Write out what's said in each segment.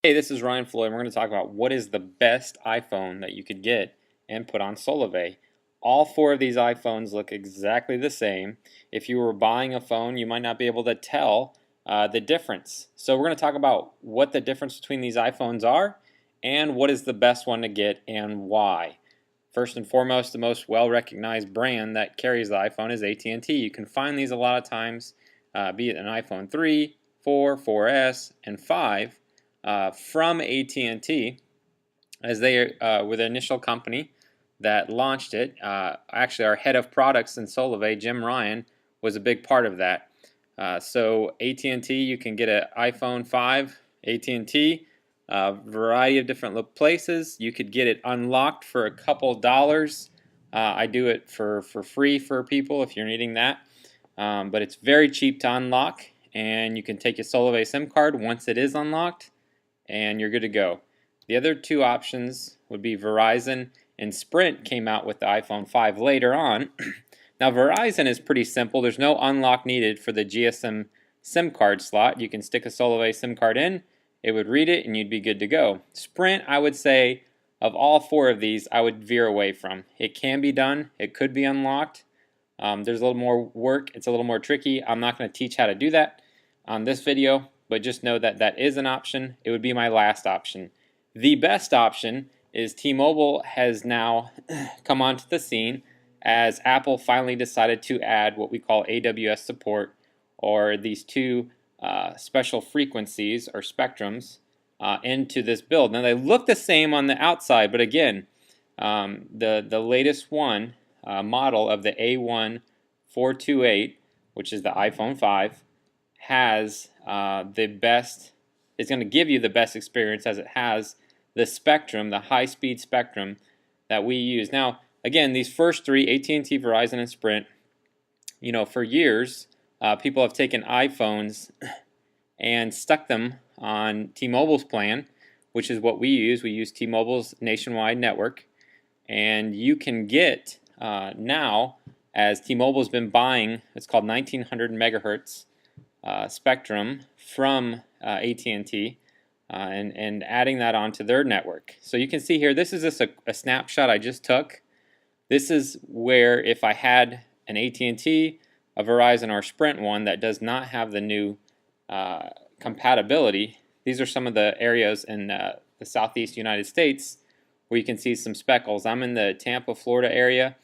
Hey, this is Ryan Floyd. We're going to talk about what is the best iPhone that you could get and put on Solavei. All four of these iPhones look exactly the same. If you were buying a phone, you might not be able to tell the difference. So we're going to talk about what the difference between these iPhones are and what is the best one to get and why. First and foremost, the most well-recognized brand that carries the iPhone is AT&T. You can find these a lot of times, be it an iPhone 3, 4, 4S, and 5. From AT&T, as they were the initial company that launched it. Actually, our head of products in Solavei, Jim Ryan, was a big part of that. So AT&T, you can get an iPhone 5, AT&T, a variety of different places. You could get it unlocked for a couple dollars. I do it for free for people if you're needing that. But it's very cheap to unlock, and you can take your Solavei SIM card once it is unlocked, and you're good to go. The other two options would be Verizon, and Sprint came out with the iPhone 5 later on. Now Verizon is pretty simple. There's no unlock needed for the GSM SIM card slot. You can stick a Solavei SIM card in, it would read it, and you'd be good to go. Sprint, I would say, of all four of these, I would veer away from. It can be done. It could be unlocked. There's a little more work. It's a little more tricky. I'm not going to teach how to do that on this video, but just know that that is an option. It would be my last option. The best option is T-Mobile has now come onto the scene as Apple finally decided to add what we call AWS support, or these two special frequencies or spectrums into this build. Now they look the same on the outside, but again, the latest one model of the A1428, which is the iPhone 5, has the best, it's going to give you the best experience as it has the spectrum, the high-speed spectrum that we use. Now, again, these first three, AT&T, Verizon, and Sprint, you know, for years, people have taken iPhones and stuck them on T-Mobile's plan, which is what we use. We use T-Mobile's nationwide network, and you can get now, as T-Mobile's been buying, it's called 1900 megahertz spectrum from AT&T and adding that onto their network. So you can see here, this is just a snapshot I just took. This is where if I had an AT&T, a Verizon, or Sprint one that does not have the new compatibility, these are some of the areas in the southeast United States where you can see some speckles. I'm in the Tampa, Florida area.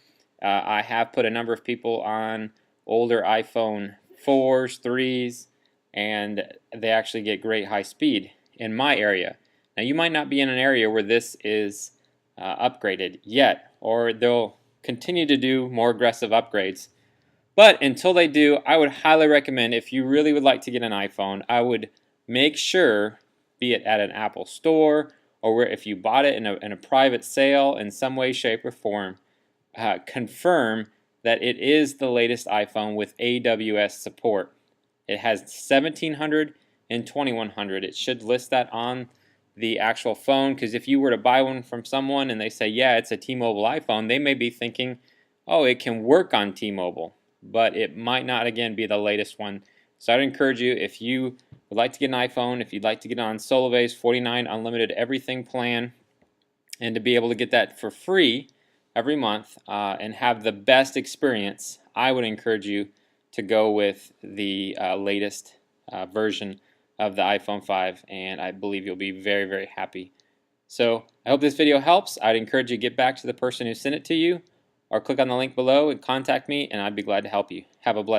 I have put a number of people on older iPhone 4s, 3s, and they actually get great high speed in my area. Now you might not be in an area where this is upgraded yet, or they'll continue to do more aggressive upgrades. But until they do, I would highly recommend, if you really would like to get an iPhone, I would make sure, be it at an Apple store or where if you bought it in a private sale in some way, shape, or form, confirm that it is the latest iPhone with AWS support. It has 1700 and 2100. It should list that on the actual phone, because if you were to buy one from someone and they say, yeah, it's a T-Mobile iPhone, they may be thinking, oh, it can work on T-Mobile, but it might not, again, be the latest one. So I'd encourage you, if you would like to get an iPhone, if you'd like to get on Solavei's 49 Unlimited Everything plan, and to be able to get that for free every month and have the best experience, I would encourage you to go with the latest version of the iPhone 5, and I believe you'll be very, very happy. So I hope this video helps. I'd encourage you to get back to the person who sent it to you, or click on the link below and contact me, and I'd be glad to help you. Have a blessed day.